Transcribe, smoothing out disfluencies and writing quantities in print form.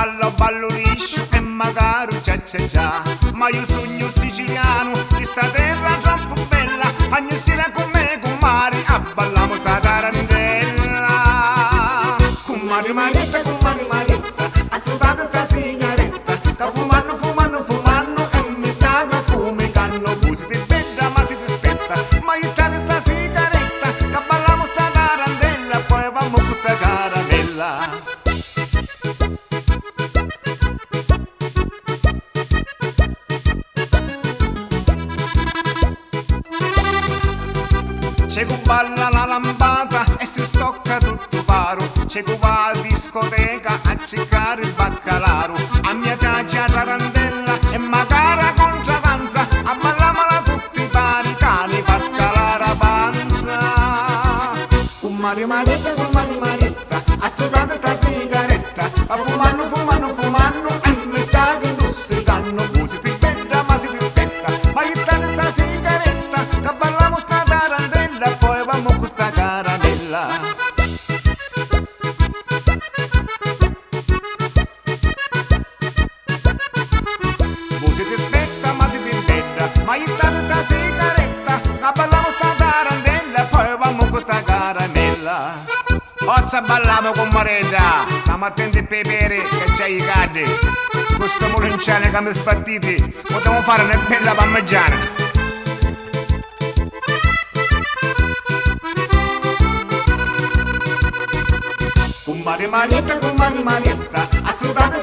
ballo ballo liscio e magari cia cia cia. Ma io sogno siciliano di sta terra troppo bella. Ogni sera con me, con Mari, a ballamo sta tarantella. Con Mari Marietta, assodata sta sigaretta. Che fumando, fumando, fumando e mi stanno fumicando. Busi di bella ma si ti spetta. Ma io sta sigaretta, che ballamo sta tarantella. Poi vamo con sta caramella. C'è chi balla la lambata e si stocca tutto paro. C'è chi va a discoteca a cercare il baccalaro. A mia casa a tarantella e magari con travanza. A ballamala tutti i pari, cani fa scalare la panza. Con Mario Marietta, assodata sta sigaretta. A fumando, fumando, fumando e mi sta intossicando. Busi ti bella ma si ti spetta. Ma gli state sta sigaretta, che balliamo sta tarantella. Poi vamo con sta caramella. Busi ti spetta ma si ti spetta. Ma gli state sta sigaretta, che balliamo sta tarantella. Poi vamo con sta caramella. Forza balliamo con Maretta, stiamo attenti ai pepe che c'hai i caddi. Questo molinciano che mi spartiti, potremmo fare una bella parmigiana. Con Marietta, assodata